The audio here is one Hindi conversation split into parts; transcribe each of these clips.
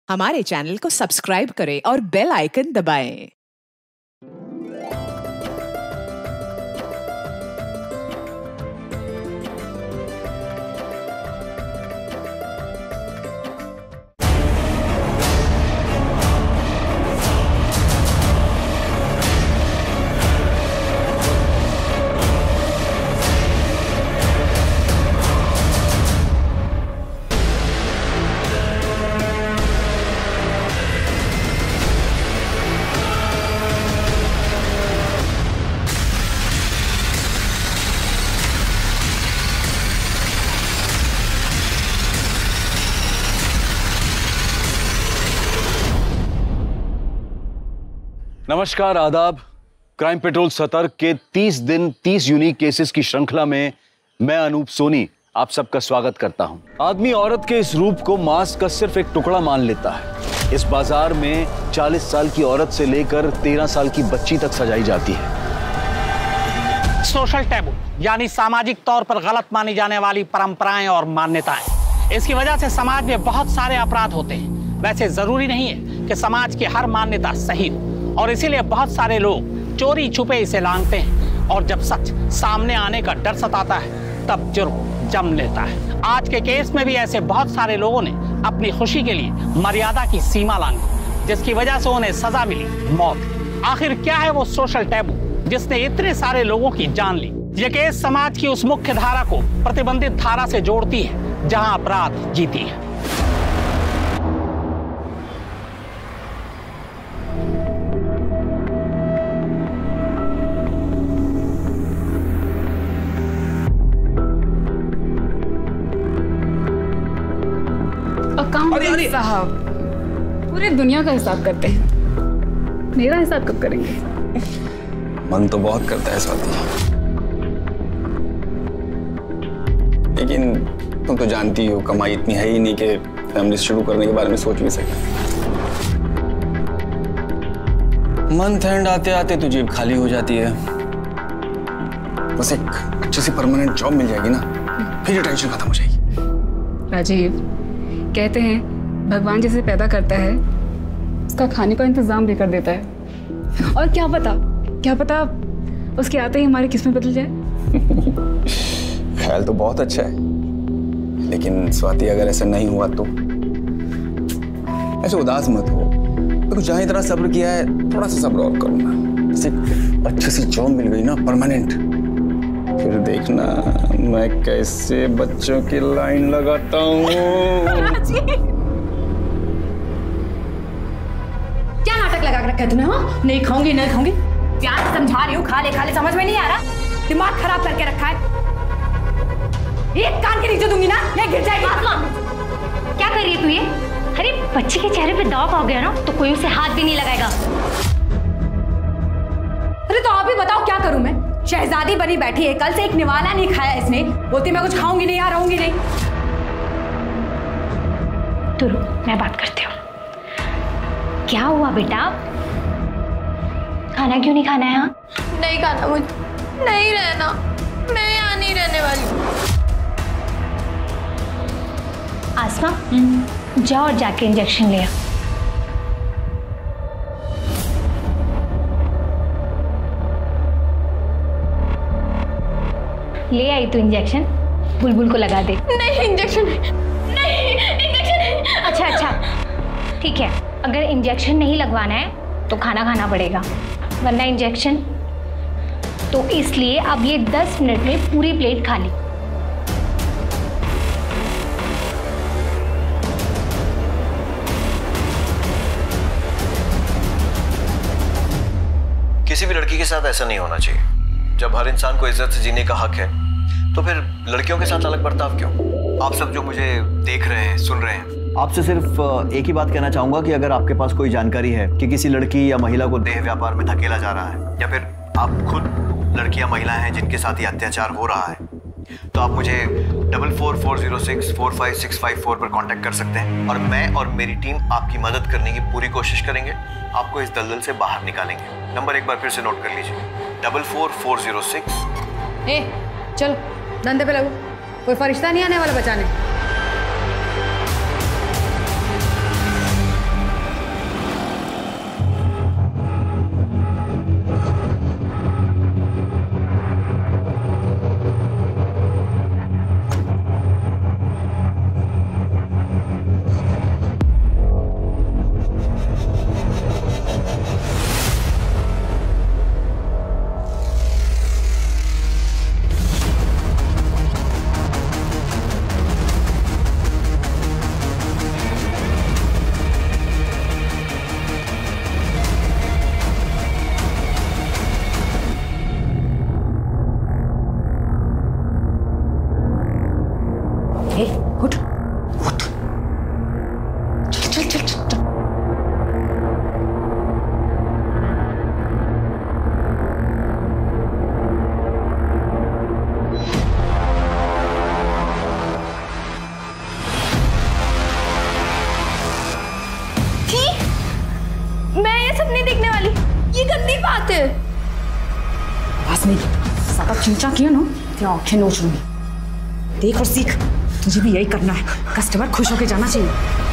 हमारे चैनल को सब्सक्राइब करें और बेल आइकन दबाएं। नमस्कार, आदाब। क्राइम पेट्रोल सतर्क के 30 दिन 30 यूनिक केसेस की श्रृंखला में मैं अनूप सोनी आप सबका स्वागत करता हूं। आदमी औरत के इस रूप को मांस का सिर्फ एक टुकड़ा मान लेता है। इस बाजार में 40 साल की औरत से लेकर 13 साल की बच्ची तक सजाई जाती है। सोशल टैबू यानी सामाजिक तौर पर गलत मानी जाने वाली परंपराएं और मान्यताएं, इसकी वजह से समाज में बहुत सारे अपराध होते हैं। वैसे जरूरी नहीं है कि समाज की हर मान्यता सही हो, और इसीलिए बहुत सारे लोग चोरी छुपे इसे लांघते हैं, और जब सच सामने आने का डर सताता है तब जुर्म जम लेता है। आज के केस में भी ऐसे बहुत सारे लोगों ने अपनी खुशी के लिए मर्यादा की सीमा लांघी, जिसकी वजह से उन्हें सजा मिली मौत। आखिर क्या है वो सोशल टैबू जिसने इतने सारे लोगों की जान ली? ये केस समाज की उस मुख्य धारा को प्रतिबंधित धारा से जोड़ती है जहां अपराध जीती है। अकाउंटेंट साहब पूरी दुनिया का हिसाब करते हैं, मेरा हिसाब कब करेंगे? मन तो बहुत करता है स्वाति, लेकिन तुम तो जानती हो कमाई इतनी है ही नहीं कि फैमिली शुरू करने के बारे में सोच भी सके। मंथ एंड आते आते तो जेब खाली हो जाती है। बस एक अच्छी सी परमानेंट जॉब मिल जाएगी ना, फिर टेंशन खत्म हो जाएगी। राजीव, कहते हैं भगवान जिसे पैदा करता है उसका खाने का इंतजाम भी कर देता है, और क्या पता उसके आते ही हमारी किस्मत बदल जाए। ख्याल तो बहुत अच्छा है, लेकिन स्वाति अगर ऐसा नहीं हुआ तो ऐसे उदास मत हो। तो जहाँ इतना सब्र किया है थोड़ा सा सब्र और करो ना। जैसे अच्छी सी जॉब मिल गई ना परमानेंट, फिर देखना मैं कैसे बच्चों की लाइन लगाता हूँ। क्या नाटक लगा के रखा है तूने? हाँ, नहीं खाऊंगी नहीं खाऊंगी, प्यार समझा रही हूँ, खा ले समझ में नहीं आ रहा, दिमाग खराब करके रखा है। एक कान के नीचे दूंगी ना, ये गिर जाएगी। क्या कर रही है तू ये? अरे बच्चे के चेहरे पे दाग आ गया ना तो कोई उसे हाथ भी नहीं लगाएगा। अरे तो आप ही बताओ क्या करूं मैं? शहजादी बनी बैठी है, कल से एक निवाला नहीं खाया इसने, बोलती मैं कुछ खाऊंगी नहीं, रहूंगी नहीं। तो रुक, मैं बात करती हूँ। क्या हुआ बेटा? खाना क्यों नहीं खाना है? यहाँ नहीं खाना, मुझे नहीं रहना, मैं यहाँ नहीं रहने वाली। आसमा, जाओ और जाके इंजेक्शन ले आ। ले आई तो इंजेक्शन बुलबुल को लगा दे। नहीं इंजेक्शन नहीं, इंजेक्शन नहीं। अच्छा ठीक है, अगर इंजेक्शन नहीं लगवाना है तो खाना खाना पड़ेगा, वरना इंजेक्शन तो इसलिए अब ये 10 मिनट में पूरी प्लेट खा ली। किसी भी लड़की के साथ ऐसा नहीं होना चाहिए। जब हर इंसान को इज्जत से जीने का हक है तो फिर लड़कियों के साथ अलग बर्ताव क्यों? आप सब जो मुझे देख रहे हैं, सुन रहे हैं, आपसे सिर्फ एक ही बात कहना चाहूंगा कि अगर आपके पास कोई जानकारी है कि किसी लड़की या महिला को देह व्यापार में धकेला जा रहा है, या फिर आप खुद लड़की या महिला हैं जिनके साथ ये अत्याचार हो रहा है, तो आप मुझे 4440645654 पर कांटेक्ट कर सकते हैं, और मैं और मेरी टीम आपकी मदद करने की पूरी कोशिश करेंगे। आपको इस दलदल से बाहर निकालेंगे। नंबर एक बार फिर से नोट कर लीजिए, 44406। चलो धंधे पे लगो, कोई फरिश्ता नहीं आने वाला बचाने। सपने देखने वाली, ये गंदी बात है। बस नहीं, सारा चिंचा किया ना तेरी आंखें नोच लूंगी। देख और सीख, तुझे भी यही करना है, कस्टमर खुश होकर जाना चाहिए।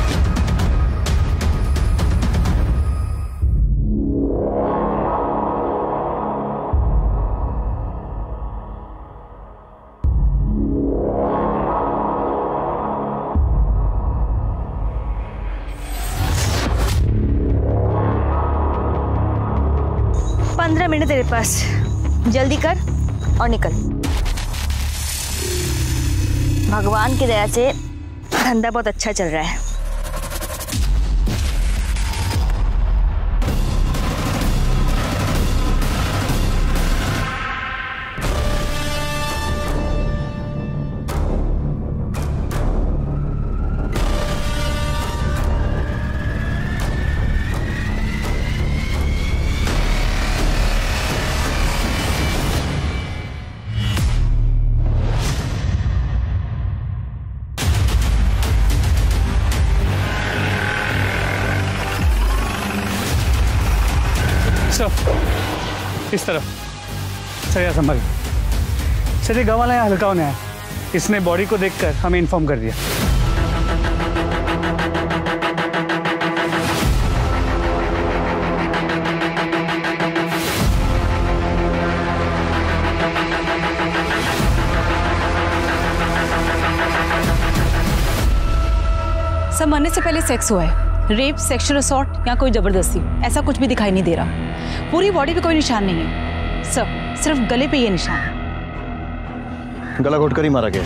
मिनट तेरे पास, जल्दी कर और निकल। भगवान की दया से धंधा बहुत अच्छा चल रहा है। इस तरफ सर, संभाल सर। ये गाँव वाला यहाँ हल्का होने आया, इसने बॉडी को देखकर हमें इन्फॉर्म कर दिया। सब मरने से पहले सेक्स हुआ है, रेप, सेक्सुअल असॉल्ट या कोई जबरदस्ती, ऐसा कुछ भी दिखाई नहीं दे रहा। पूरी बॉडी पे कोई निशान नहीं है सर, सिर्फ गले पे ये निशान है। गला घोटकर ही मारा गया,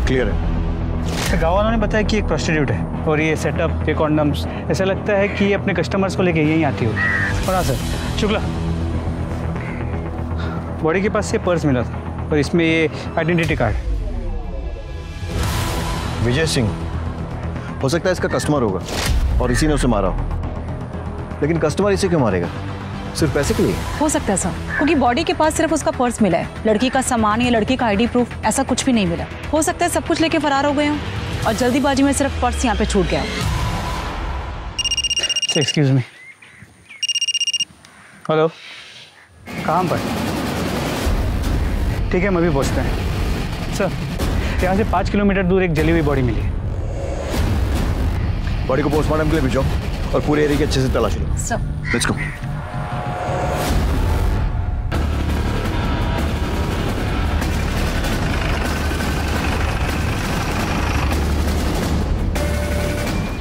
क्लियर है। गाँव वालों ने बताया कि एक प्रोस्टिट्यूट है और ये सेटअप, ये कॉन्डम्स, ऐसा लगता है कि ये अपने कस्टमर्स को लेके यहीं आती होगी। और हाँ सर, शुक्ला, बॉडी के पास से पर्स मिला था और इसमें ये आइडेंटिटी कार्ड। विजय सिंह हो सकता है इसका कस्टमर होगा और इसी ने उसे मारा हो, लेकिन कस्टमर इसे क्यों मारेगा? सिर्फ पैसे के लिए? हो सकता है सर, क्योंकि बॉडी के पास सिर्फ उसका पर्स मिला है, लड़की का सामान या लड़की का आईडी प्रूफ ऐसा कुछ भी नहीं मिला। हो सकता है सब कुछ लेके फरार हो गए हो और जल्दीबाजी में सिर्फ पर्स यहाँ पे छूट गया। एक्सक्यूज मी, हेलो, कहाँ पर? ठीक है, हम अभी पहुँचते हैं। सर, यहाँ से 5 किलोमीटर दूर एक जली हुई बॉडी मिली है। बॉडी को पोस्टमार्टम के लिए भेजो और पूरे एरिया की अच्छे से तलाश लो। Sir, let's go.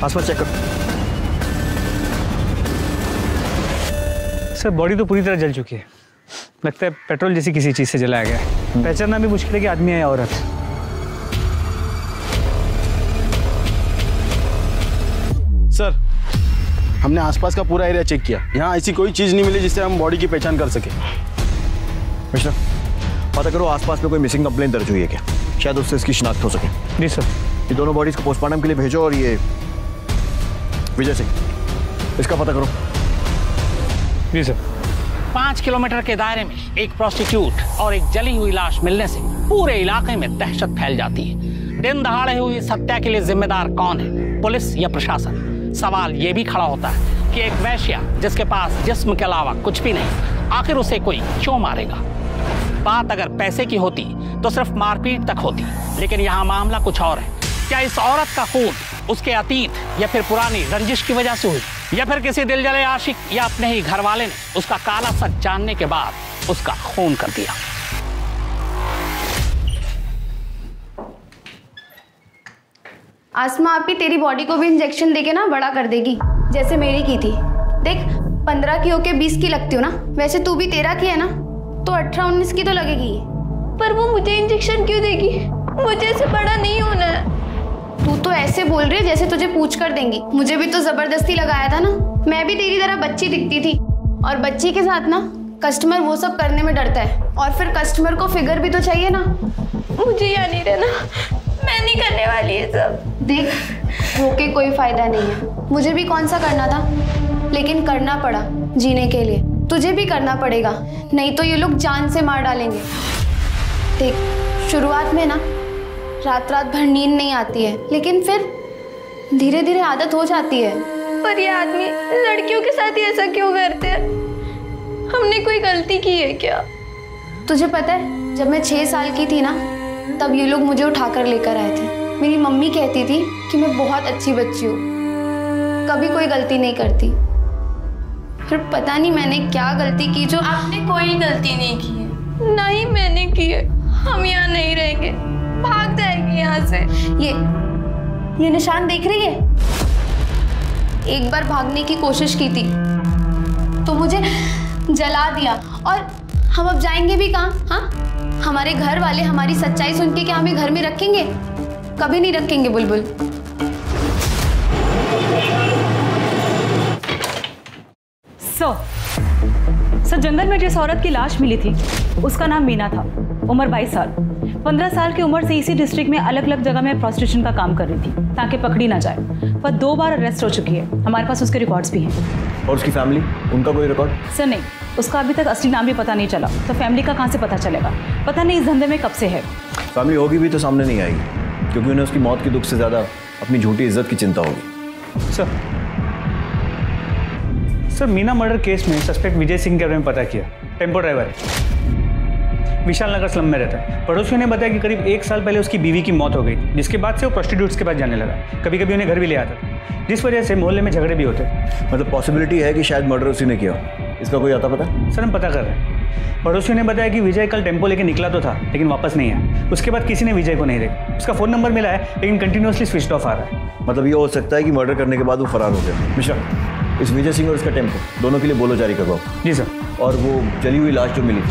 आसपास चेक करो। सर, बॉडी तो पूरी तरह जल चुकी है, लगता है पेट्रोल जैसी किसी चीज से जलाया गया है। पहचानना भी मुश्किल है कि आदमी है या औरत। सर, हमने आसपास का पूरा एरिया चेक किया, यहाँ ऐसी कोई चीज नहीं मिली जिससे हम बॉडी की पहचान कर सके। मिस्टर, पता करो आसपास में कोई मिसिंग कंप्लेंट दर्ज हुई है क्या, शायद उससे इसकी शिनाख्त हो सके। जी सर। ये दोनों बॉडीज को पोस्टमार्टम के लिए भेजो और ये विजय सिंह, इसका पता करो। जी सर। 5 किलोमीटर के दायरे में एक प्रोस्टिट्यूट और एक जली हुई लाश मिलने से पूरे इलाके में दहशत फैल जाती है। दिन दहाड़े हुई इस हत्या के लिए जिम्मेदार कौन है, पुलिस या प्रशासन? सवाल ये भी खड़ा होता है कि एक वैश्या जिसके पास जिस्म के अलावा कुछ भी नहीं, आखिर उसे कोई क्यों मारेगा? बात अगर पैसे की होती तो सिर्फ मारपीट तक होती, लेकिन यहाँ मामला कुछ और है। क्या इस औरत का खून उसके अतीत या फिर पुरानी रंजिश की वजह से हुई, या फिर किसी दिल जले आशिक या अपने ही घर वाले ने उसका काला सच जानने के बाद उसका खून कर दिया? आसमा आपी तेरी बॉडी को भी इंजेक्शन देके ना बड़ा कर देगी, जैसे मेरी की थी। देख, 15 की होके 20 की लगती हो ना, वैसे तू भी 13 की है ना, तो 18-19 की तो लगेगी। पर वो मुझे इंजेक्शन क्यों देगी? मुझे ऐसे बड़ा नहीं होना है। तू तो ऐसे बोल रही है जैसे तुझे पूछ कर देंगी। मुझे भी तो जबरदस्ती लगाया था ना, मैं भी तेरी तरह बच्ची दिखती थी। और बच्ची के साथ ना कस्टमर वो सब करने में डरता है, और फिर कस्टमर को फिगर भी तो चाहिए ना। मुझे यहाँ नहीं रहना, मैं नहीं करने वाली है सब। देख, रोके कोई फायदा नहीं है। मुझे भी कौन सा करना था, लेकिन करना पड़ा जीने के लिए। तुझे भी करना पड़ेगा, नहीं तो ये लोग जान से मार डालेंगे। देख, शुरुआत में ना रात रात भर नींद नहीं आती है, लेकिन फिर धीरे धीरे आदत हो जाती है। पर ये आदमी लड़कियों के साथ ही ऐसा क्यों करते हैं? हमने कोई गलती की है क्या? तुझे पता है, जब मैं 6 साल की थी ना, तब ये लोग मुझे उठाकर लेकर आए थे। मेरी मम्मी कहती थी कि मैं बहुत अच्छी बच्ची हूँ, कभी कोई गलती नहीं करती। फिर पता नहीं मैंने क्या गलती की जो। आपने कोई गलती नहीं की है। नहीं मैंने की है। हम यहाँ नहीं रहेंगे, भाग जाएंगे यहाँ से। ये निशान देख रही है? एक बार भागने की कोशिश की थी तो मुझे जला दिया, और हम अब जाएंगे भी कहाँ? हाँ, हमारे घर वाले हमारी सच्चाई सुन के क्या हमें घर में रखेंगे? कभी नहीं रखेंगे बुलबुल। सर, जंगल में जिस औरत की लाश मिली थी उसका नाम मीना था, उम्र 22 साल। 15 साल की उम्र से इसी डिस्ट्रिक्ट में अलग अलग जगह में प्रोस्टिट्यूशन का काम कर रही थी ताकि पकड़ी ना जाए, पर 2 बार अरेस्ट हो चुकी है। हमारे पास उसके रिकॉर्ड्स भी हैं। और उसकी फैमिली, उनका कोई रिकॉर्ड? सर नहीं, उसका अभी तक असली नाम भी पता नहीं चला, तो फैमिली का कहाँ से पता चलेगा? पता नहीं इस धंधे में कब से है। फैमिली होगी भी तो सामने नहीं आएगी, क्योंकि उन्हें उसकी मौत के दुख से ज़्यादा अपनी झूठी इज्जत की चिंता होगी। सर, मीना मर्डर केस में सस्पेक्ट विजय सिंह के बारे में पता किया। टेम्पो ड्राइवर है, विशाल नगर स्लम में रहता है। पड़ोसियों ने बताया कि करीब 1 साल पहले उसकी बीवी की मौत हो गई, जिसके बाद से वो प्रोस्टिट्यूट्स के पास जाने लगा। कभी कभी उन्हें घर भी ले आता था, जिस वजह से मोहल्ले में झगड़े भी होते। मतलब पॉसिबिलिटी है कि शायद मर्डर उसी ने किया। इसका कोई आता पता? सर, हम पता कर रहे हैं। पड़ोसियों ने बताया कि विजय कल टेम्पो लेके निकला तो था, लेकिन वापस नहीं आया। उसके बाद किसी ने विजय को नहीं देखा। उसका फ़ोन नंबर मिला है, लेकिन कंटिन्यूसली स्विच ऑफ आ रहा है। मतलब ये हो सकता है कि मर्डर करने के बाद वो फरार हो गया। मिश्रा, इस विजय सिंह और इसका टेम्पो दोनों के लिए बोलो जारी करवाओ। जी सर। और वो जली हुई लाश जो मिली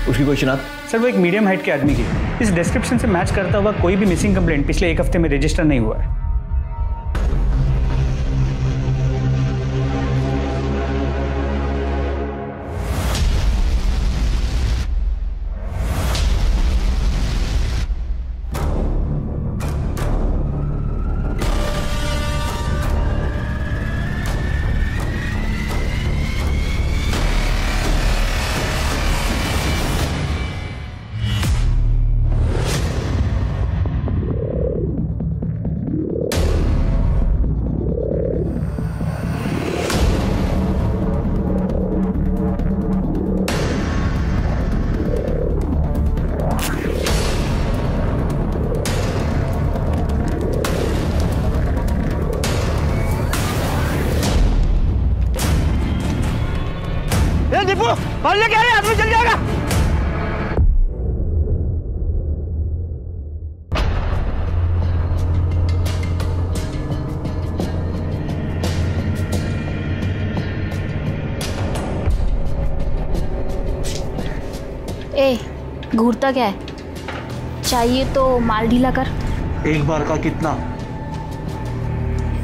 उसकी कोई शिनाख्त? सर, वो एक मीडियम हाइट के आदमी की। इस डिस्क्रिप्शन से मैच करता हुआ कोई भी मिसिंग कंप्लेंट पिछले 1 हफ्ते में रजिस्टर नहीं हुआ है। और लेके आ रहे, आदमी चल जाएगा। ए, घूरता क्या है? चाहिए तो माल ढीला कर। एक बार का कितना?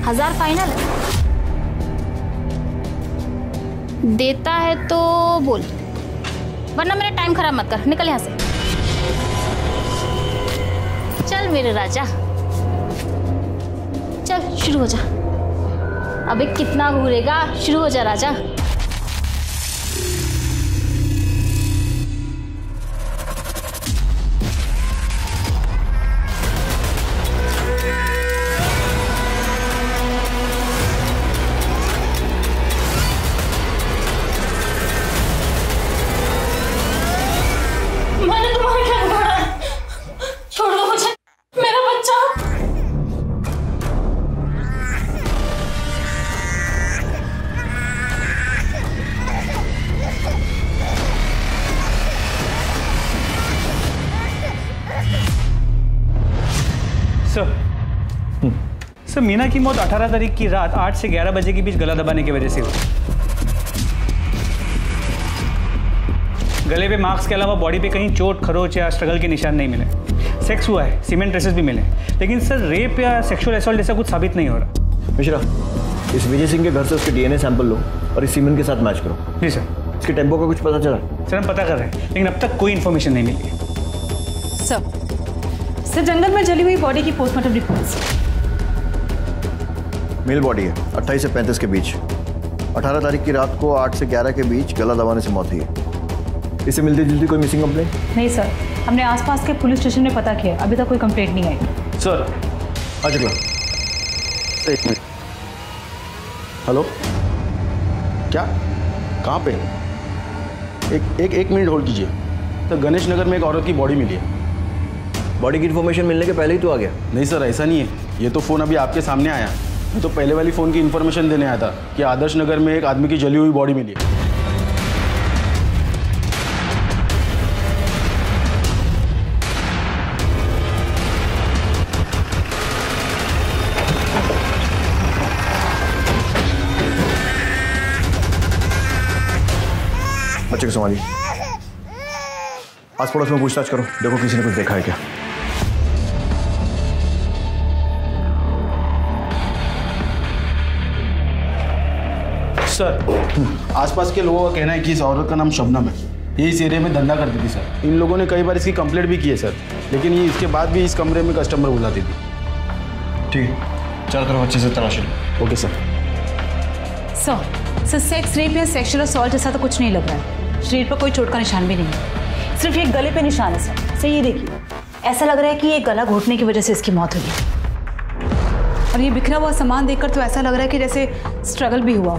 1000 फाइनल। देता है तो बोल, वरना मेरा टाइम खराब मत कर। निकल यहाँ से। चल मेरे राजा, चल शुरू हो जा। अबे कितना घूरेगा? शुरू हो जा राजा। सर, मीना की मौत 18 तारीख की रात 8 से 11 बजे के बीच गला दबाने की वजह से हुई। गले पे मार्क्स के अलावा बॉडी पे कहीं चोट, खरोच या स्ट्रगल के निशान नहीं मिले। सेक्स हुआ है, सीमेंट ट्रेसेस भी मिले, लेकिन सर रेप या सेक्सुअल असॉल्ट जैसा कुछ साबित नहीं हो रहा। मिश्रा, इस विजय सिंह के घर से उसके डीएनए सैंपल लो और इस सीमेंट के साथ मैच करो। जी सर। इसके टेम्पो का कुछ पता चला? सर, हम पता कर रहे हैं, लेकिन अब तक कोई इन्फॉर्मेशन नहीं मिली है। सर, जंगल में जली हुई बॉडी की पोस्टमार्टम रिपोर्ट्स। मेल बॉडी है, 28 से 35 के बीच। 18 तारीख की रात को 8 से 11 के बीच गला दबाने से मौत हुई है। इससे मिलती जुलती कोई मिसिंग कंप्लेंट? नहीं सर, हमने आसपास के पुलिस स्टेशन में पता किया, अभी तक कोई कंप्लेंट नहीं आई। सर, आ चुका। एक मिनट। हेलो, क्या, कहाँ पे? एक मिनट होल्ड कीजिए। तो गणेश नगर में एक औरत की बॉडी मिली है। बॉडी की इन्फॉर्मेशन मिलने के पहले ही तो आ गया? नहीं सर, ऐसा नहीं है, ये तो फ़ोन अभी आपके सामने आया। मैं तो पहले वाली फ़ोन की इन्फॉर्मेशन देने आया था कि आदर्श नगर में एक आदमी की जली हुई बॉडी मिली है। बच्चे को संभालिए, आस पड़ोस में पूछताछ करो, देखो किसी ने कुछ देखा है क्या। सर, आसपास के लोगों का कहना है कि इस औरत का नाम शबनम है। ये इस एरिया में धंधा करती थी सर। इन लोगों ने कई बार इसकी कंप्लेंट भी की है सर, लेकिन ये इसके बाद भी इस कमरे में कस्टमर बुलाती थी। ठीक है, चारों तरफ अच्छे से तलाशी लो। Okay sir. Sir, sex rape या सेक्सुअल असॉल्ट जैसा तो कुछ नहीं लग रहा है। शरीर पर कोई चोट का निशान भी नहीं है, सिर्फ एक गले पे निशान है सर। ये देखिए, ऐसा लग रहा है कि ये गला घोटने की वजह से इसकी मौत हुई। और ये बिखरा हुआ सामान देखकर तो ऐसा लग रहा है कि जैसे स्ट्रगल भी हुआ।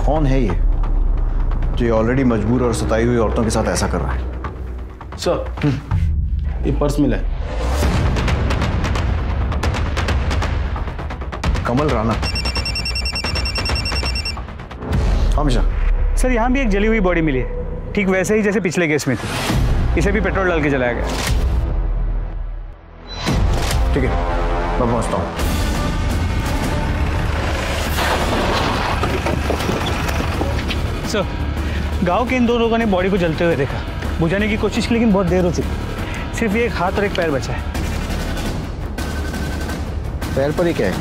कौन है ये जो ऑलरेडी मजबूर और सताई हुई औरतों के साथ ऐसा कर रहा है? सर, ये पर्स मिला है। कमल राणा। हमेशा सर, यहाँ भी एक जली हुई बॉडी मिली है, ठीक वैसे ही जैसे पिछले केस में थी। इसे भी पेट्रोल डाल के जलाया गया। ठीक है, मैं पहुँचता हूँ। सर, गांव के इन दो लोगों ने बॉडी को जलते हुए देखा, बुझाने की कोशिश की, लेकिन बहुत देर हो चुकी। सिर्फ एक हाथ और एक पैर बचा है। पैर पर ही क्या है?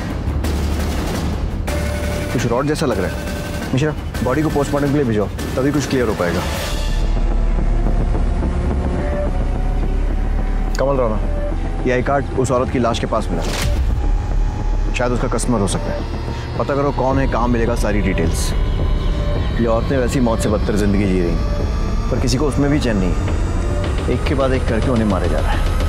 कुछ रॉड जैसा लग रहा है। मिश्रा, बॉडी को पोस्टमार्टम के लिए भिजवाओ, तभी कुछ क्लियर हो पाएगा। कमल राणा, ये आई कार्ड उस औरत की लाश के पास मिला, शायद उसका कस्टमर हो सकता है। पता करो कौन है, कहाँ मिलेगा, सारी डिटेल्स। ये औरतें वैसी मौत से बदतर जिंदगी जी रही हैं, पर किसी को उसमें भी चैन नहीं है। एक के बाद एक करके उन्हें मारे जा रहा है।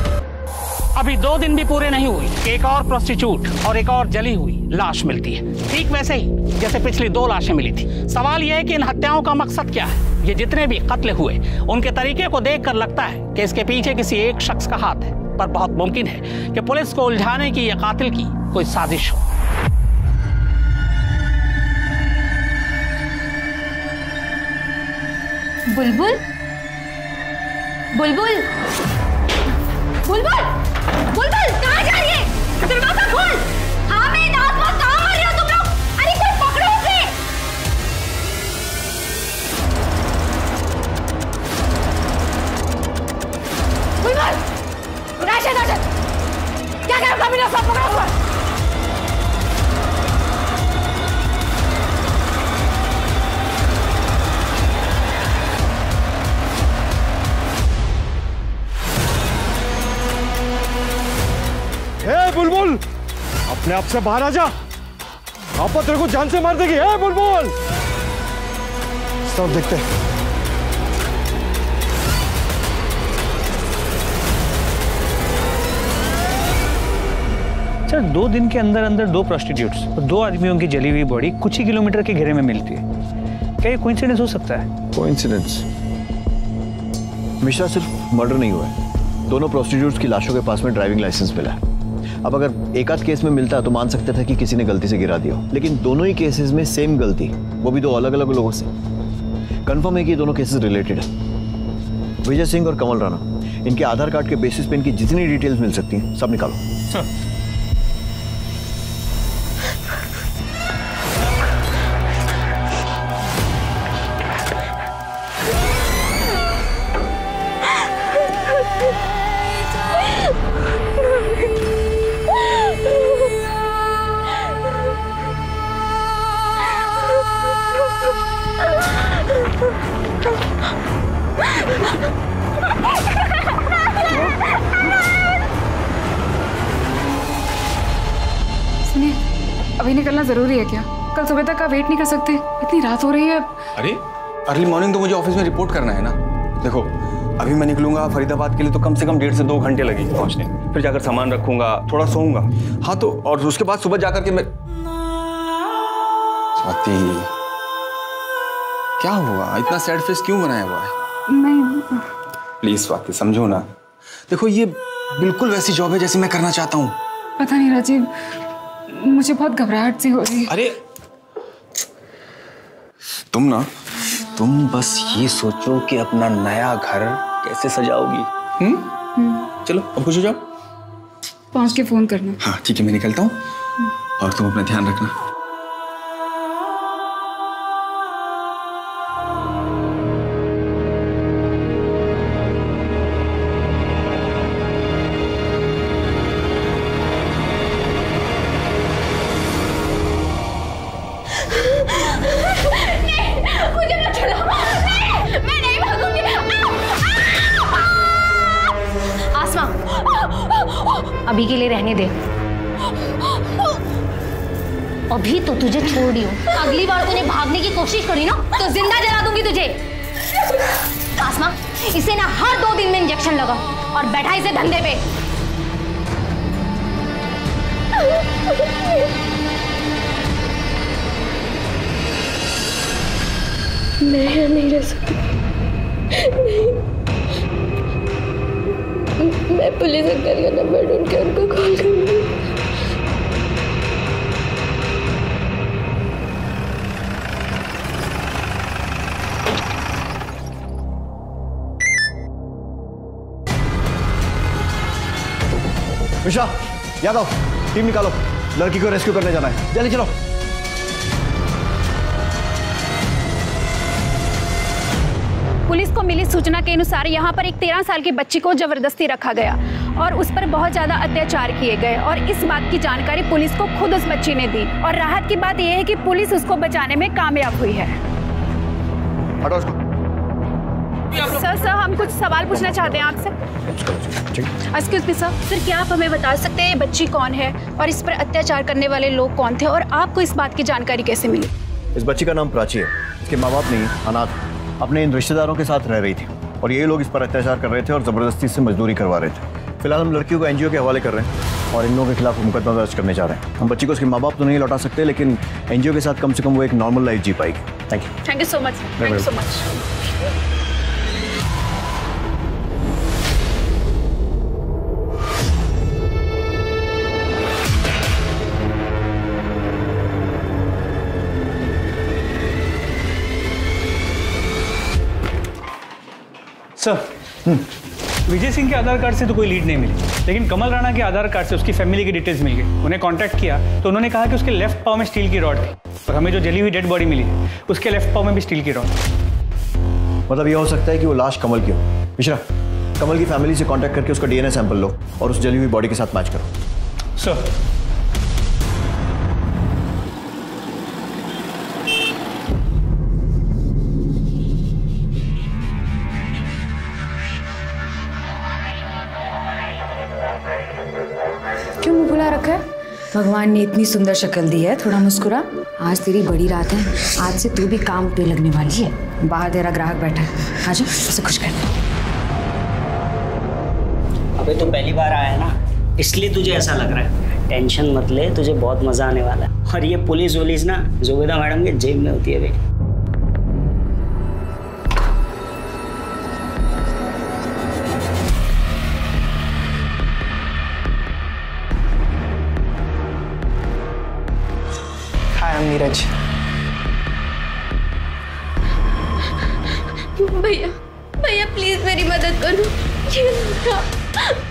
अभी 2 दिन भी पूरे नहीं हुए, एक और प्रोस्टिट्यूट और एक और जली हुई लाश मिलती है, ठीक वैसे ही जैसे पिछली 2 लाशें मिली थी। सवाल यह है कि इन हत्याओं का मकसद क्या है? ये जितने भी कत्ल हुए, उनके तरीके को देखकर लगता है कि इसके पीछे किसी एक शख्स का हाथ है, पर बहुत मुमकिन है कि पुलिस को उलझाने की या कातिल की कोई साजिश हो। बुलबुल, बुलबुल, बुलबुल, बुलबुल, कहाँ जा रही है? दरवाजा खोल। हाँ, मैं कहाँ आ रही हो तुम लोग? अरे कोई पकड़ो उसे। बुलबुल, राशिद, क्या कर रहा है? सब पकड़ा हुआ। बुलबुल, अपने आप से बाहर आ जा, आपा तेरे को जान से मार देगी। है बुलबुल, सब देखते हैं। सर, 2 दिन के अंदर अंदर 2 प्रोस्टिट्यूट्स और 2 आदमियों की जली हुई बॉडी कुछ ही किलोमीटर के घेरे में मिलती है। क्या ये कोइंसिडेंस हो सकता है? कोइंसिडेंस? मिश्रा, सिर्फ मर्डर नहीं हुआ है, दोनों प्रोस्टिट्यूट्स की लाशों के पास में ड्राइविंग लाइसेंस मिला है। अब अगर एक आध केस में मिलता तो मान सकते थे कि किसी ने गलती से गिरा दिया, लेकिन दोनों ही केसेस में सेम गलती, वो भी 2 अलग अलग लोगों से। कंफर्म है कि दोनों केसेस रिलेटेड है। विजय सिंह और कमल राणा, इनके आधार कार्ड के बेसिस पे इनकी जितनी डिटेल्स मिल सकती हैं सब निकालो। सुनिए, अभी निकलना जरूरी है क्या? कल सुबह तक आप वेट नहीं कर सकते? इतनी रात हो रही है। अरे अर्ली मॉर्निंग तो मुझे ऑफिस में रिपोर्ट करना है ना। देखो, अभी मैं निकलूंगा फरीदाबाद के लिए तो कम से कम 1.5 से 2 घंटे लगेंगे पहुंचने। फिर जाकर सामान रखूंगा, थोड़ा सोऊंगा। हाँ तो और उसके बाद सुबह जाकर के मैं। स्वाति क्या हुआ, इतना सैड फेस क्यों बनाया हुआ है? मैं प्लीज स्वाति समझो ना, देखो ये बिल्कुल वैसी जॉब है जैसी मैं करना चाहता हूँ। पता नहीं राजीव, मुझे बहुत घबराहट सी हो रही है। अरे तुम बस ये सोचो कि अपना नया घर कैसे सजाओगी। चलो अब खुश हो जाओ। पहुंच के फोन करना। हाँ ठीक है, मैं निकलता हूँ और तुम अपना ध्यान रखना। अभी के लिए रहने दे। अभी तो तुझे छोड़ रही हूँ, अगली बार तूने भागने की कोशिश करी ना तो जिंदा जला दूंगी तुझे। आसमा, इसे ना हर 2 दिन में इंजेक्शन लगा और बैठा इसे धंधे पे। मैं यहाँ नहीं रह सकती। मैं पुलिस अंकल का नंबर ढूंढ के उनको कॉल करूंगी। मिश्रा, यादव, टीम निकालो, लड़की को रेस्क्यू करने जाना है। जल्दी चलो। पुलिस को मिली सूचना के अनुसार यहाँ पर एक 13 साल की बच्ची को जबरदस्ती रखा गया और उस पर बहुत ज्यादा अत्याचार किए गए और इस बात की जानकारी पुलिस को खुद उस बच्ची ने दी और राहत की बात यह है कि पुलिस उसको बचाने में कामयाब हुई है। हटो उसको। सर हम कुछ सवाल पूछना चाहते हैं आपसे। एक्सक्यूज मी सर, क्या आप हमें बता सकते हैं ये बच्ची कौन है और इस पर अत्याचार करने वाले लोग कौन थे और आपको इस बात की जानकारी कैसे मिली? इस बच्ची का नाम प्राची है। इसके माँ बाप नहीं, अनाथ, अपने इन रिश्तेदारों के साथ रह रही थी और यही लोग इस पर अत्याचार कर रहे थे और जबरदस्ती से मजदूरी करवा रहे थे। फिलहाल हम लड़कियों को एनजीओ के हवाले कर रहे हैं और इन लोगों के खिलाफ मुकदमा दर्ज करने जा रहे हैं। हम बच्ची को उसके माँ बाप तो नहीं लौटा सकते, लेकिन एनजीओ के साथ कम से कम वो एक नॉर्मल लाइफ जी पाएगी। Thank you so much. Thank you so much. Sir, Vijay Singh के आधार कार्ड से तो कोई लीड नहीं मिली, लेकिन कमल राणा के आधार कार्ड से उसकी फैमिली की डिटेल्स मिल गई। उन्हें कांटेक्ट किया तो उन्होंने कहा कि उसके लेफ्ट पाव में स्टील की रॉड थी और हमें जो जली हुई डेड बॉडी मिली है उसके लेफ्ट पाव में भी स्टील की रॉड। मतलब यह हो सकता है कि वो लाश कमल की हो। मिश्रा, कमल की फैमिली से कांटेक्ट करके उसका डीएनए सैंपल लो और उस जली हुई बॉडी के साथ मैच करो। सर, क्यों मुंह फुला रखा है? भगवान ने इतनी सुंदर शक्ल दी है, थोड़ा मुस्कुरा। आज तेरी बड़ी रात है, आज से तू भी काम पे लगने वाली है। बाहर तेरा ग्राहक बैठा है, आजा उसे खुश कर। अबे तो पहली बार आया है ना, इसलिए तुझे ऐसा लग रहा है। टेंशन मत ले, तुझे बहुत मजा आने वाला है। और ये पुलिस वुलिस ना जुबेदा मैडम के जेब में होती है बेटी। नीरज, भैया भैया प्लीज मेरी मदद करो। ये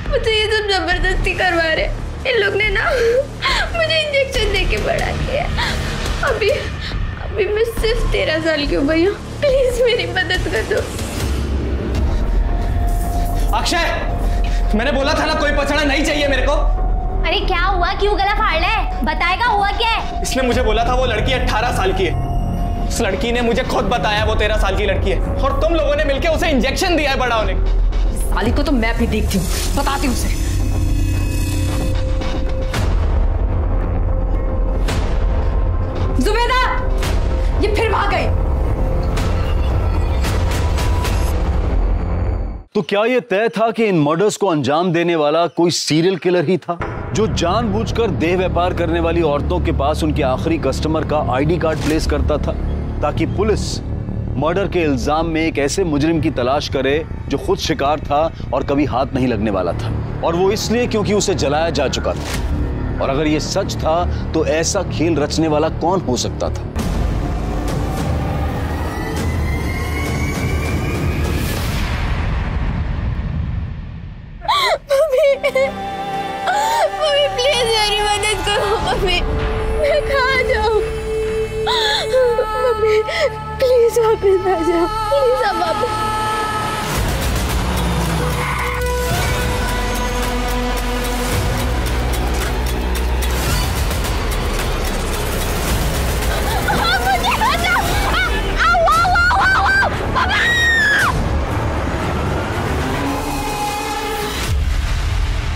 मुझे ये सब जबरदस्ती करवा रहे। इन लोग ने ना मुझे इंजेक्शन देके बड़ा किया। अभी मैं सिर्फ 13 साल की हूँ भैया, प्लीज मेरी मदद कर दो। अक्षय, मैंने बोला था ना कोई पछड़ा नहीं चाहिए मेरे को। अरे क्या हुआ, क्यों गला फाड़ ले? बताएगा हुआ क्या है? इसने मुझे बोला था वो लड़की 18 साल की है। उस लड़की ने मुझे खुद बताया वो 13 साल की लड़की है और तुम लोगों ने मिलकर उसे इंजेक्शन दिया है बड़ा होने। साली को तो मैं भी देखती हूँ, बताती हूँ उसे। जुबेदा, ये फिर भाग गई। तो क्या यह तय था कि इन मर्डर्स को अंजाम देने वाला कोई सीरियल किलर ही था, जो जानबूझकर देह व्यापार करने वाली औरतों के पास उनके आखिरी कस्टमर का आईडी कार्ड प्लेस करता था, ताकि पुलिस मर्डर के इल्जाम में एक ऐसे मुजरिम की तलाश करे जो खुद शिकार था और कभी हाथ नहीं लगने वाला था, और वो इसलिए क्योंकि उसे जलाया जा चुका था। और अगर ये सच था तो ऐसा खेल रचने वाला कौन हो सकता था? मम्मी प्लीज मेरी मदद करो मम्मी, मैं कहाँ जाऊँ? मम्मी प्लीज वापस आ जाओ, प्लीज अब वापस।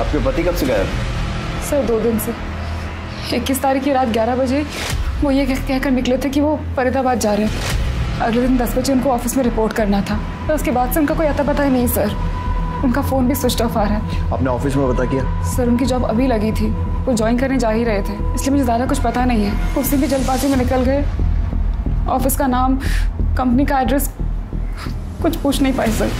आपके पति कब से गायब? सर 2 दिन से। 21 तारीख की रात 11 बजे वो ये कहकर निकले थे कि वो फरीदाबाद जा रहे हैं। अगले दिन 10 बजे उनको ऑफिस में रिपोर्ट करना था, तो उसके बाद से उनका कोई अता पता ही नहीं सर। उनका फ़ोन भी स्विच ऑफ आ रहा है। आपने ऑफिस में पता किया? सर उनकी जॉब अभी लगी थी, वो ज्वाइन करने जा ही रहे थे, इसलिए मुझे ज़्यादा कुछ पता नहीं है। उसी भी जल्दबाजी में निकल गए। ऑफिस का नाम, कंपनी का एड्रेस कुछ पूछ नहीं पाए सर।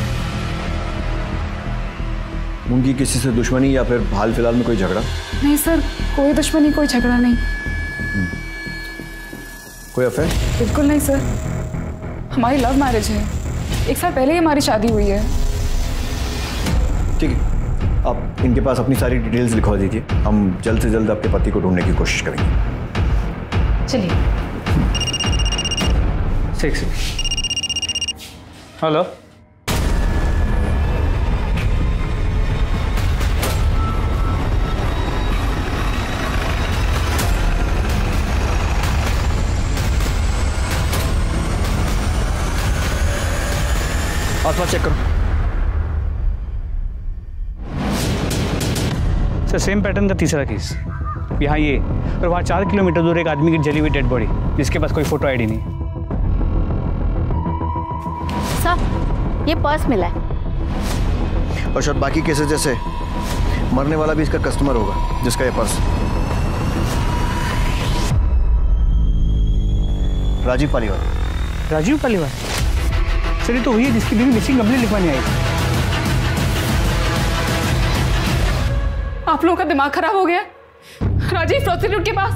उनकी किसी से दुश्मनी या फिर हाल फिलहाल में कोई झगड़ा? नहीं सर, कोई दुश्मनी, कोई झगड़ा नहीं। कोई अफेयर? बिल्कुल नहीं सर, हमारी लव मैरिज है। 1 साल पहले ही हमारी शादी हुई है। ठीक है, आप इनके पास अपनी सारी डिटेल्स लिखवा दीजिए, हम जल्द से जल्द आपके पति को ढूंढने की कोशिश करेंगे। चलिए। 6 हेलो, आसपास चेक करो। सर सेम पैटर्न का तीसरा केस, यहाँ ये, और वहाँ 4 किलोमीटर दूर एक आदमी की जली हुई डेड बॉडी, जिसके पास कोई फोटो आईडी नहीं। सर ये पर्स मिला है। और शायद बाकी केसेस जैसे मरने वाला भी इसका कस्टमर होगा, जिसका ये पर्स। राजीव पालीवाल। राजीव पालीवाल? सर ये तो वही है जिसकी बीवी मिसिंग कंप्लेंट लिखवाने आई। आप लोगों का दिमाग खराब हो गया? राजीव प्रोस्टिट्यूट के पास?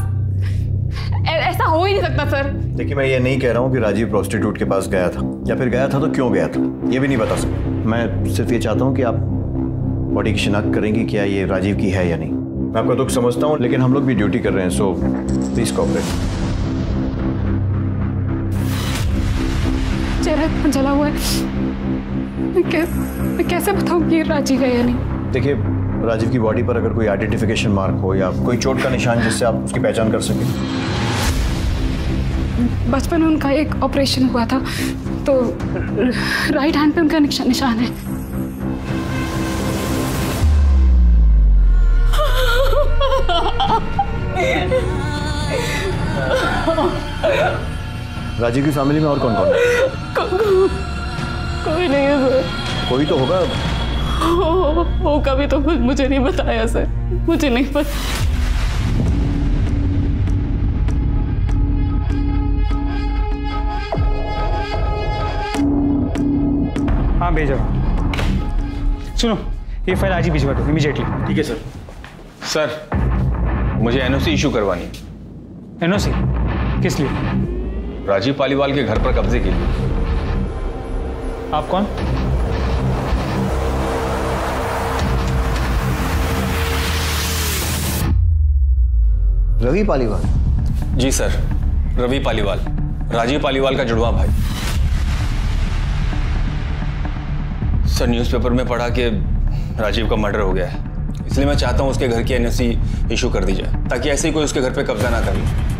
ऐसा हो ही नहीं सकता सर। देखिए, मैं ये नहीं कह रहा हूँ कि राजीव प्रोस्टिट्यूट के पास गया था, या फिर गया था तो क्यों गया था, ये भी नहीं बता सकता। मैं सिर्फ ये चाहता हूँ कि आप बॉडी की शिनाख्त करेंगे क्या ये राजीव की है या नहीं। मैं आपका दुख समझता हूँ, लेकिन हम लोग भी ड्यूटी कर रहे हैं, सो प्लीज कोऑपरेट। चेहरा जला हुआ है, मैं कैसे बताऊँ कि ये राजीव है या नहीं? देखिए, राजीव की बॉडी पर अगर कोई आइडेंटिफिकेशन मार्क हो या कोई चोट का निशान जिससे आप उसकी पहचान कर सकें। बचपन में उनका एक ऑपरेशन हुआ था, तो राइट हैंड पे उनका निशान है। राजीव की फैमिली में और कौन कौन है? कोई नहीं है सर। कोई तो होगा। होगा भी तो मुझे नहीं बताया सर, मुझे नहीं पता। हाँ भेजो। सुनो, ये फाइल आज ही भिजवा दो इमीडिएटली। ठीक है सर। सर मुझे एनओसी इशू करवानी है। एनओसी? किस लिए? राजीव पालीवाल के घर पर कब्जे के लिए। आप कौन? रवि पालीवाल? जी सर, रवि पालीवाल, राजीव पालीवाल का जुड़वा भाई। सर न्यूज़पेपर में पढ़ा कि राजीव का मर्डर हो गया है, इसलिए मैं चाहता हूं उसके घर की एनओसी इशू कर दी जाए, ताकि ऐसे ही कोई उसके घर पे कब्जा ना कर ले।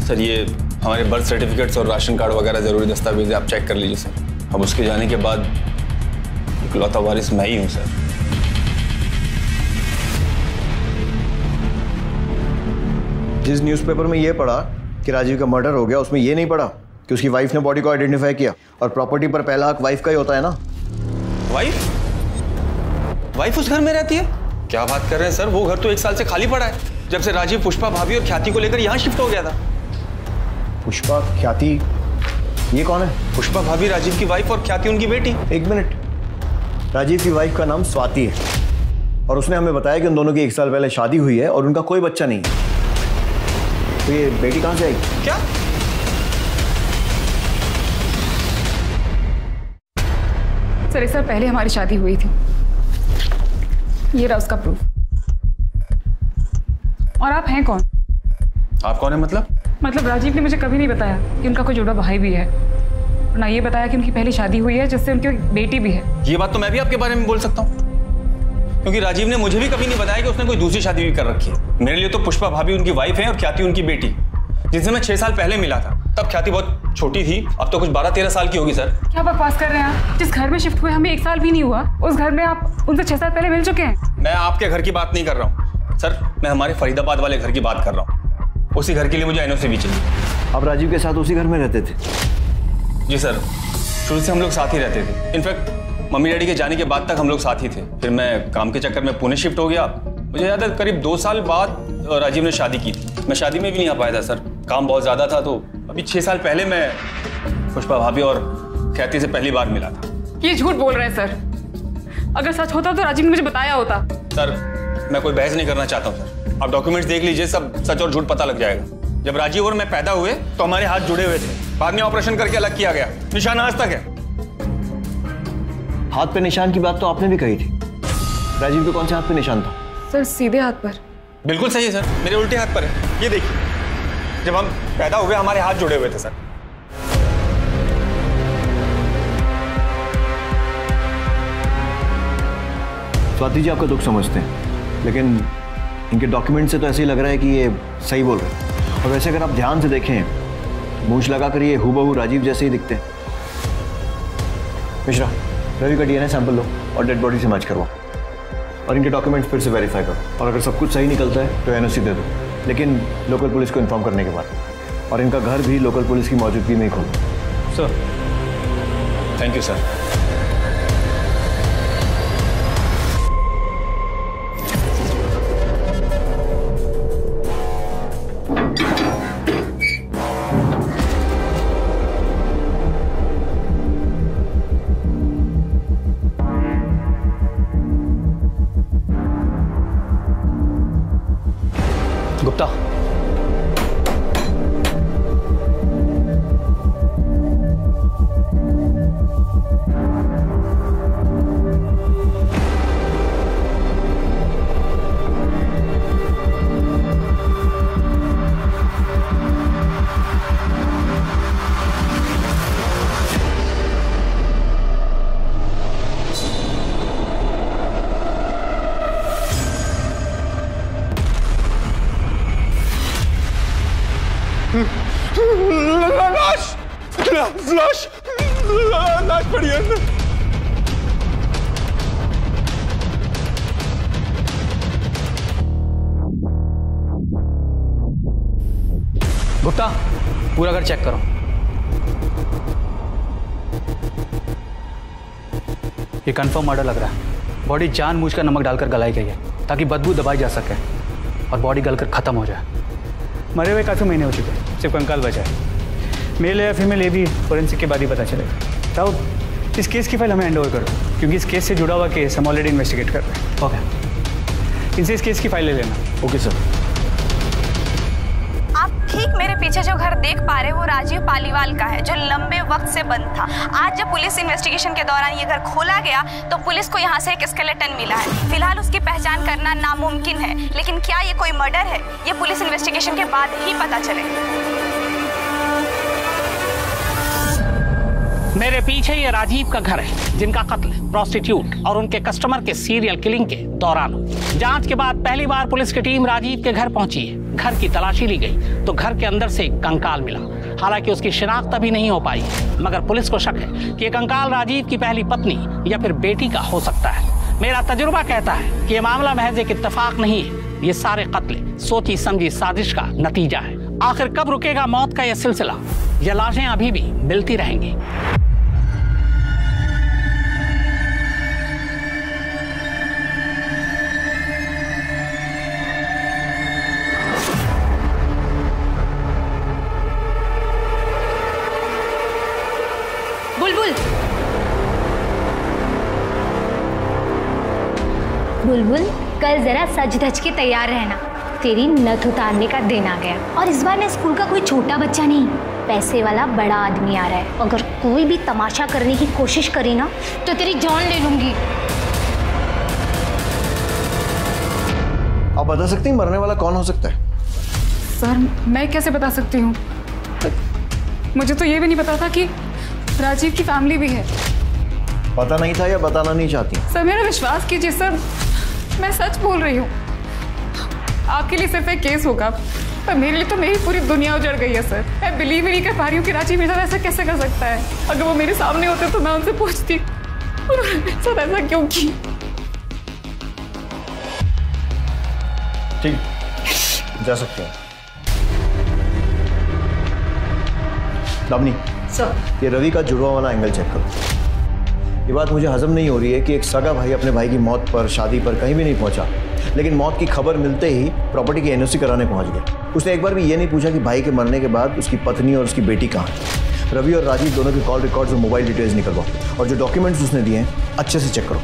सर ये हमारे बर्थ सर्टिफिकेट्स और राशन कार्ड वगैरह जरूरी दस्तावेज आप चेक कर लीजिए सर। अब उसके जाने के बाद इकलौता वारिस मैं ही हूं सर। जिस न्यूज़पेपर में ये पढ़ा कि राजीव का मर्डर हो गया, उसमें ये नहीं पढ़ा कि उसकी वाइफ ने बॉडी को आइडेंटिफाई किया, और प्रॉपर्टी पर पहला हक वाइफ का ही होता है ना। वाइफ उस घर में रहती है? क्या बात कर रहे हैं सर, वो घर तो 1 साल से खाली पड़ा है, जब से राजीव पुष्पा भाभी और ख्याति को लेकर यहाँ शिफ्ट हो गया था। पुष्पा, ख्याति, ये कौन है? पुष्पा भाभी राजीव की वाइफ और ख्याति उनकी बेटी। 1 मिनट, राजीव की वाइफ का नाम स्वाति है और उसने हमें बताया कि उन दोनों की 1 साल पहले शादी हुई है और उनका कोई बच्चा नहीं है। तो ये बेटी कहाँ से आई? क्या? सर 1 साल पहले हमारी शादी हुई थी, ये रहा उसका प्रूफ। और आप हैं कौन? आप कौन है मतलब? मतलब राजीव ने मुझे कभी नहीं बताया कि उनका कोई जुड़वा भाई भी है, और ना ये बताया कि उनकी पहली शादी हुई है जिससे उनकी बेटी भी है। ये बात तो मैं भी आपके बारे में बोल सकता हूँ, क्योंकि राजीव ने मुझे भी कभी नहीं बताया कि उसने कोई दूसरी शादी भी कर रखी है। मेरे लिए तो पुष्पा भाभी उनकी वाइफ है और ख्याति उनकी बेटी। जिनसे मैं 6 साल पहले मिला था तब ख्याति बहुत छोटी थी, अब तो कुछ 12-13 साल की होगी। सर क्या बकवास कर रहे हैं आप? जिस घर में शिफ्ट हुए हमें 1 साल भी नहीं हुआ, उस घर में आप उनसे 6 साल पहले मिल चुके हैं। मैं आपके घर की बात नहीं कर रहा हूँ सर, मैं हमारे फरीदाबाद वाले घर की बात कर रहा हूँ। उसी घर के लिए मुझे एनओसी भी चाहिए। आप राजीव के साथ उसी घर में रहते थे? जी सर, शुरू से हम लोग साथ ही रहते थे। इनफैक्ट मम्मी डैडी के जाने के बाद तक हम लोग साथ ही थे। फिर मैं काम के चक्कर में पुणे शिफ्ट हो गया। मुझे याद है करीब 2 साल बाद राजीव ने शादी की थी। मैं शादी में भी नहीं आ पाया था सर, काम बहुत ज़्यादा था। तो अभी 6 साल पहले मैं पुष्पा भाभी और ख्याति से पहली बार मिला था। ये झूठ बोल रहे हैं सर। अगर सच होता तो राजीव ने मुझे बताया होता। सर मैं कोई बहस नहीं करना चाहता हूँ सर, आप डॉक्यूमेंट्स देख लीजिए, सब सच और झूठ पता लग जाएगा। जब राजीव और मैं पैदा हुए तो हमारे हाथ जुड़े हुए थे, बाद में ऑपरेशन करके अलग किया गया। निशान आज तक है। हाथ पे निशान की बात तो आपने भी कही थी। राजीव के कौन से हाथ पे निशान था? सर सीधे हाथ पर। बिल्कुल सही है सर, मेरे उल्टे हाथ पर है। ये देखिए, जब हम पैदा हुए हमारे हाथ जुड़े हुए थे सर। स्वाति जी आपका दुख समझते हैं, लेकिन इनके डॉक्यूमेंट से तो ऐसे ही लग रहा है कि ये सही बोल रहे हैं। और वैसे अगर आप ध्यान से देखें, मूंछ लगाकर ये हूबहू राजीव जैसे ही दिखते हैं। मिश्रा, रवि का डीएनए सैंपल लो और डेड बॉडी से मैच करवाओ और इनके डॉक्यूमेंट्स फिर से वेरीफाई करो। और अगर सब कुछ सही निकलता है तो एनओसी दे दो, लेकिन लोकल पुलिस को इन्फॉर्म करने के बाद। और इनका घर भी लोकल पुलिस की मौजूदगी में ही खोलो। Sir thank you sir. Gupta, लाश पड़ी है अंदर। गुप्ता, पूरा घर चेक करो। ये कंफर्म मर्डर लग रहा है। बॉडी जानबूझकर नमक डालकर गलाई गई है ताकि बदबू दबाई जा सके और बॉडी गलकर खत्म हो जाए। मरे हुए काफ़ी महीने हो चुके हैं, सिर्फ कंकाल बचा है। मेल या फीमेल ये भी फोरेंसिक के बाद ही पता चलेगा। राउत, इस केस की फाइल हमें हैंड ओवर करो, क्योंकि इस केस से जुड़ा हुआ केस हम ऑलरेडी इन्वेस्टिगेट कर रहे हैं। ओके, इनसे इस केस की फाइल ले लेना। Okay sir. आप ठीक मेरे पीछे जो घर देख पा रहे हैं वो राजीव पालीवाल का है, जो लंबे वक्त से बंद था। आज जब पुलिस इन्वेस्टिगेशन के दौरान ये घर खोला गया तो पुलिस को यहाँ से एक स्केलेटन मिला है। फिलहाल उसकी पहचान करना नामुमकिन है, लेकिन क्या ये कोई मर्डर है ये पुलिस इन्वेस्टिगेशन के बाद ही पता चलेगा। मेरे पीछे ये राजीव का घर है, जिनका कत्ल प्रोस्टिट्यूट और उनके कस्टमर के सीरियल किलिंग के दौरान हुआ। जांच के बाद पहली बार पुलिस की टीम राजीव के घर पहुंची है। घर की तलाशी ली गई तो घर के अंदर से एक कंकाल मिला। हालांकि उसकी शिनाख्त अभी नहीं हो पाई, मगर पुलिस को शक है कि ये कंकाल राजीव की पहली पत्नी या फिर बेटी का हो सकता है। मेरा तजुर्बा कहता है कि ये मामला महज एक इत्तेफाक नहीं है, ये सारे कत्ल सोची समझी साजिश का नतीजा है। आखिर कब रुकेगा मौत का यह सिलसिला? ये लाशें अभी भी मिलती रहेंगी। बुलबुल, कल जरा सज धज के तैयार रहना, तेरी नथ उतारने का दिन आ गया। और इस बार ना स्कूल का कोई छोटा बच्चा नहीं, पैसे वाला बड़ा आदमी आ रहा है। अगर कोई भी तमाशा करने की कोशिश करी ना तो तेरी जान ले लूंगी। आप बता सकती हैं मरने वाला कौन हो सकता है? सर मैं कैसे बता सकती हूँ, मुझे तो ये भी नहीं पता था कि राजीव की फैमिली भी है। पता नहीं था या बताना नहीं चाहती? सर मेरा विश्वास कीजिए सर, मैं सच बोल रही हूँ। आपके लिए सिर्फ एक केस होगा, पर मेरे लिए तो मेरी पूरी दुनिया उजड़ गई है सर। मैं बिलीव ही नहीं कर पा रही हूँ कि राजीव मेरे साथ ऐसा कैसे कर सकता है। अगर वो मेरे सामने होते तो मैं उनसे पूछती उन्होंने मेरे साथ ऐसा क्यों किया। ठीक, जा सकते हैं। दामिनी सर, ये रवि का जुड़वा वाला एंगल चेक करो। ये बात मुझे हजम नहीं हो रही है कि एक सगा भाई अपने भाई की मौत पर, शादी पर कहीं भी नहीं पहुंचा, लेकिन मौत की खबर मिलते ही प्रॉपर्टी की एनओसी कराने पहुंच गया। उसने एक बार भी ये नहीं पूछा कि भाई के मरने के बाद उसकी पत्नी और उसकी बेटी कहाँ है। रवि और राजीव दोनों के कॉल रिकॉर्ड्स और मोबाइल डिटेल्स निकलवाओ, और जो डॉक्यूमेंट्स उसने दिए हैं अच्छे से चेक करो।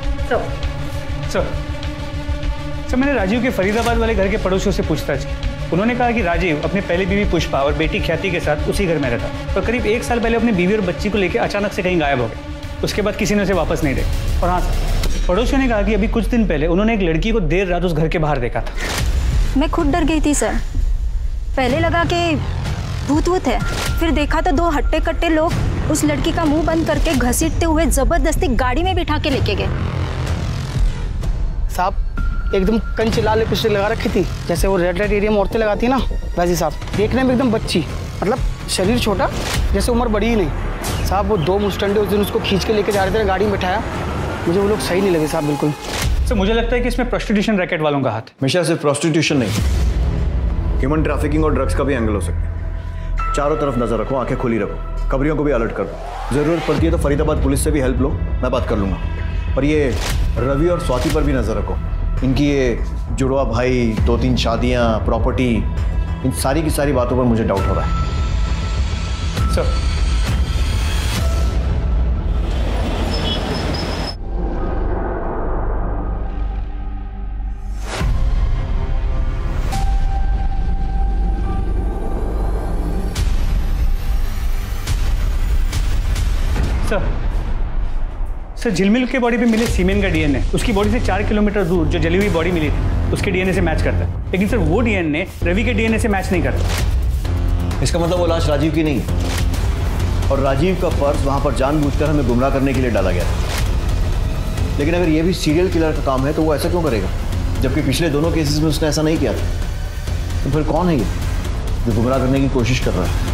सर मैंने राजीव के फरीदाबाद वाले घर के पड़ोसियों से पूछताछ की। उन्होंने कहा कि राजीव अपनी पहली बीवी पुष्पा और बेटी ख्याति के साथ उसी घर में रहता, पर करीब 1 साल पहले अपनी बीवी और बच्ची को लेकर अचानक से कहीं गायब हो गया। उसके बाद किसी ने उसे वापस नहीं देखा। और हाँ सर, पड़ोसियों ने कहा कि अभी कुछ दिन पहले उन्होंने एक लड़की को देर रात उस घर के बाहर देखा था। मैं खुद डर गई थी सर। पहले लगा कि भूत वूत है, फिर देखा तो 2 हट्टे कट्टे लोग उस लड़की का मुंह बंद करके घसीटते हुए जबरदस्ती गाड़ी में बिठा के लेके गए। साहब एकदम कंच लाल पिस्टल लगा रखी थी, जैसे वो रेड लाइट एरिया में औरतें लगाती है ना, वैसे साहब। देखने में एकदम बच्ची, मतलब शरीर छोटा, जैसे उम्र बड़ी ही नहीं। साहब वो 2 मुस्टंडे उस दिन उसको खींच के लेके जा रहे थे, गाड़ी में बैठाया। मुझे वो लोग सही नहीं लगे साहब, बिल्कुल। सर मुझे लगता है कि इसमें प्रोस्टिट्यूशन रैकेट वालों का हाथ है। हमेशा सिर्फ प्रोस्टिट्यूशन नहीं, ह्यूमन ट्रैफिकिंग और ड्रग्स का भी एंगल हो सकता है। चारों तरफ नजर रखो, आंखें खुली रखो, खबरियों को भी अलर्ट कर दो। जरूरत पड़ती है तो फरीदाबाद पुलिस से भी हेल्प लो, मैं बात कर लूंगा। और ये रवि और स्वाति पर भी नजर रखो। इनकी ये जुड़वा भाई, 2-3 शादियां, प्रॉपर्टी, इन सारी की सारी बातों पर मुझे डाउट हो रहा है। सर सर झिलमिल के बॉडी पे मिले सीमेन का डीएनए उसकी बॉडी से 4 किलोमीटर दूर जो जली हुई बॉडी मिली थी उसके डीएनए से मैच करता है, लेकिन सर वो डीएनए रवि के डीएनए से मैच नहीं करता। इसका मतलब वो लाश राजीव की नहीं है, और राजीव का पर्स वहां पर जानबूझकर हमें गुमराह करने के लिए डाला गया था। लेकिन अगर ये भी सीरियल किलर का काम है तो वो ऐसा क्यों करेगा, जबकि पिछले दोनों केसेस में उसने ऐसा नहीं किया था? तो फिर कौन है ये जो गुमराह करने की कोशिश कर रहा है?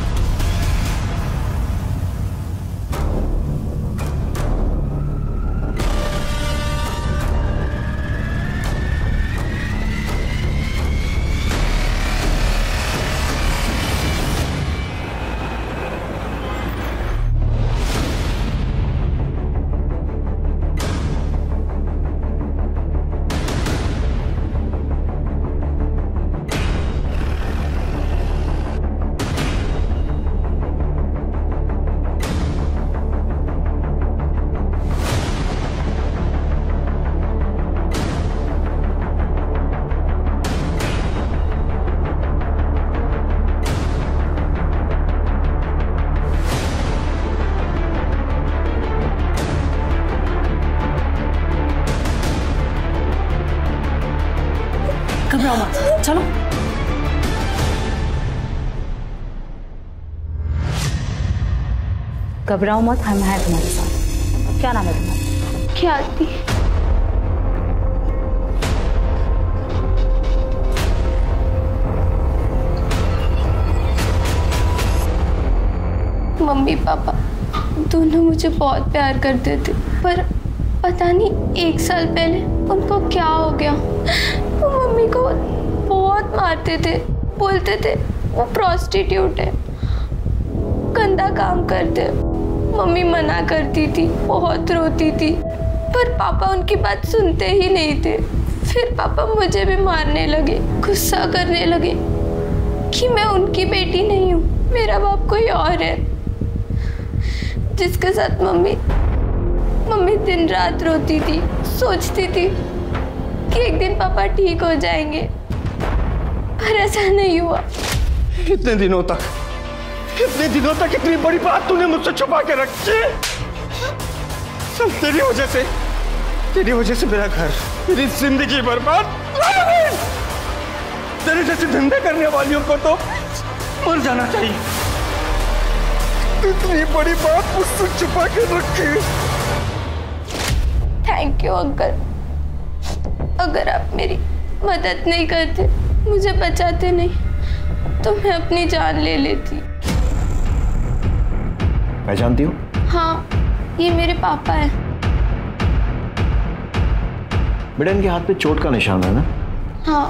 घबराओ मत, चलो। घबराओ मत, हम हैं तुम्हारे साथ। क्या नाम है तुम्हारा? ख्याति। मम्मी पापा दोनों मुझे बहुत प्यार करते थे, पर पता नहीं 1 साल पहले उनको क्या हो गया। वो मम्मी को बहुत मारते थे, बोलते थे वो प्रोस्टिट्यूट है, गंदा काम करते। मम्मी मना करती थी, बहुत रोती थी, पर पापा उनकी बात सुनते ही नहीं थे। फिर पापा मुझे भी मारने लगे, गुस्सा करने लगे कि मैं उनकी बेटी नहीं हूँ, मेरा बाप कोई और है, जिसके साथ मम्मी दिन रात रोती थी, सोचती थी कि एक दिन पापा ठीक हो जाएंगे, पर ऐसा नहीं हुआ। इतने दिनों तक इतनी बड़ी बात तूने मुझसे छुपा के रखी। सब तेरी वजह से मेरा घर, मेरी जिंदगी बर्बाद। तेरे जैसे धंधे करने वालियों को तो मर जाना चाहिए। इतनी बड़ी बात मुझसे छुपा के रखी। Thank you uncle. अगर आप मेरी मदद नहीं करते, मुझे बचाते नहीं, तो मैं अपनी जान ले लेती। पहचानती हो? हाँ, ये मेरे पापा हैं। बेटा, इनके हाथ पे चोट का निशान है ना? हाँ।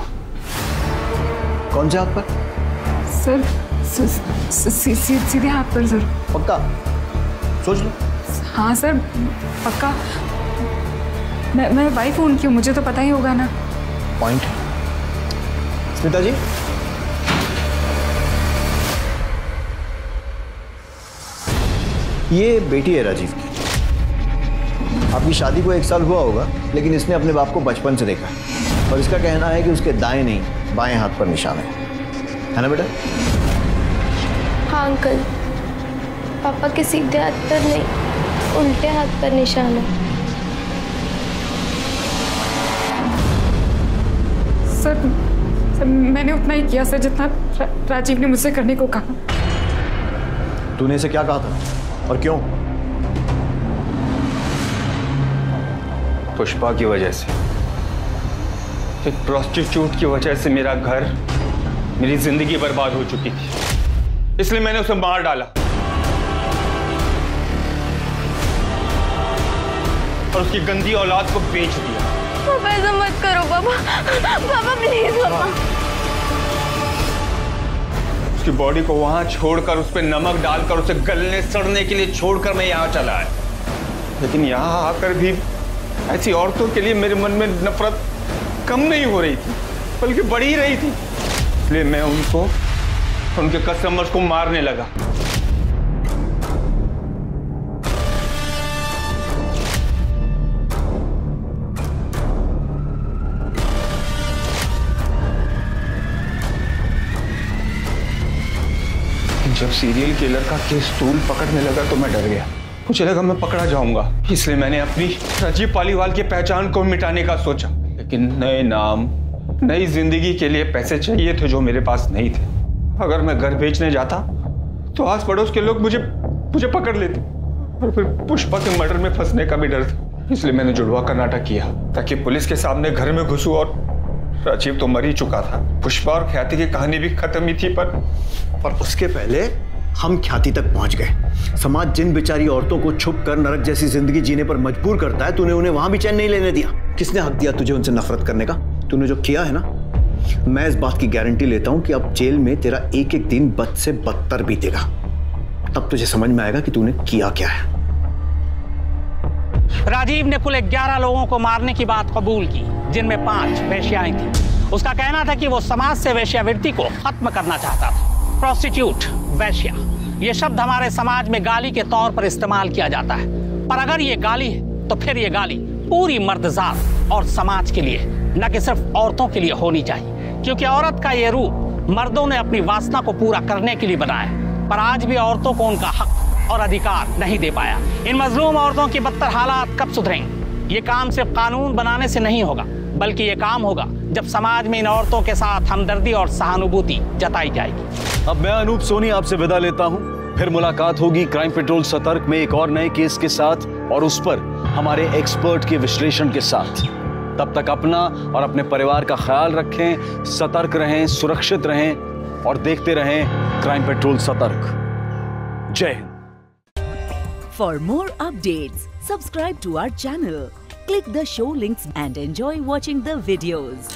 कौन से हाथ पर? सर सीधे हाथ पर सर। पक्का? सोच लो। हाँ सर, पक्का। मैं वाइफ हूँ उनकी, मुझे तो पता ही होगा ना। पॉइंट। स्मिता जी, ये बेटी है राजीव की। आपकी शादी को 1 साल हुआ होगा, लेकिन इसने अपने बाप को बचपन से देखा और इसका कहना है कि उसके दाएं नहीं बाएं हाथ पर निशान है ना बेटा? हाँ अंकल, पापा के सीधे हाथ पर नहीं, उल्टे हाथ पर निशान है। सर मैंने उतना ही किया सर, जितना राजीव ने मुझसे करने को कहा। तूने इसे क्या कहा था और क्यों? पुष्पा की वजह से, एक प्रोस्टिट्यूट की वजह से मेरा घर, मेरी जिंदगी बर्बाद हो चुकी थी, इसलिए मैंने उसे मार डाला और उसकी गंदी औलाद को बेच दिया। पापा ऐसा मत करो पापा, पापा प्लीज पापा। उसकी बॉडी को वहां छोड़कर, उस पर नमक डालकर, उसे गलने सड़ने के लिए छोड़कर मैं यहाँ चला आया, लेकिन यहाँ आकर भी ऐसी औरतों के लिए मेरे मन में नफरत कम नहीं हो रही थी, बल्कि बढ़ ही रही थी। इसलिए मैं उनको, उनके कस्टमर्स को मारने लगा। जब सीरियल किलर का केस तूल पकड़ने लगा तो मैं डर गया। मुझे लगा मैं पकड़ा जाऊंगा, इसलिए मैंने अपनी राजीव पालीवाल की पहचान को मिटाने का सोचा, लेकिन नए नाम, नई जिंदगी के लिए पैसे चाहिए थे जो मेरे पास नहीं थे। अगर मैं घर बेचने जाता तो आस पड़ोस के लोग मुझे पकड़ लेते और फिर पुष्पा के मर्डर में फंसने का भी डर था। इसलिए मैंने जुड़वा का नाटक किया ताकि पुलिस के सामने घर में घुसूं, और राजीव तो मर ही चुका था। पुष्पा और ख्याति की कहानी भी खत्म ही थी, पर उसके पहले हम ख्याति तक पहुंच गए। समाज जिन बेचारी औरतों को छुप कर नरक जैसी जिंदगी जीने पर मजबूर करता है, तूने उन्हें वहां भी चैन नहीं लेने दिया। किसने हक दिया तुझे उनसे नफरत करने का? तूने जो किया है ना, मैं इस बात की गारंटी लेता हूं कि अब जेल में तेरा एक एक दिन बद से बदतर बीतेगा। तब तुझे समझ में आएगा कि तूने किया क्या है। राजीव ने कुल 11 लोगों को मारने की बात कबूल की, जिनमें 5 वेश्याएं थी। उसका कहना था कि वो समाज से वेश्यावृत्ति को खत्म करना चाहता था। प्रोस्टिट्यूट, वेश्या, ये शब्द हमारे समाज में गाली के तौर पर इस्तेमाल किया जाता है, पर अगर ये गाली है तो फिर ये गाली पूरी मर्दजात और समाज के लिए, न कि सिर्फ औरतों के लिए होनी चाहिए, क्योंकि औरत का ये रूप मर्दों ने अपनी वासना को पूरा करने के लिए बनाया, पर आज भी औरतों को उनका हक और अधिकार नहीं दे पाया। इन मजलूम औरतों की बदतर हालात कब सुधरेंगे? ये काम सिर्फ कानून बनाने से नहीं होगा, बल्कि ये काम होगा जब समाज में इन औरतों के साथ हमदर्दी और सहानुभूति जताई जाएगी। अब मैं अनूप सोनी आपसे विदा लेता हूं। फिर मुलाकात होगी क्राइम पेट्रोल सतर्क में एक और नए केस के साथ और उस पर हमारे एक्सपर्ट के विश्लेषण के साथ। तब तक अपना और अपने परिवार का ख्याल रखें, सतर्क रहें, सुरक्षित रहें और देखते रहें क्राइम पेट्रोल सतर्क। जय Hind. For more updates, subscribe to our channel, click the show links and enjoy watching the videos.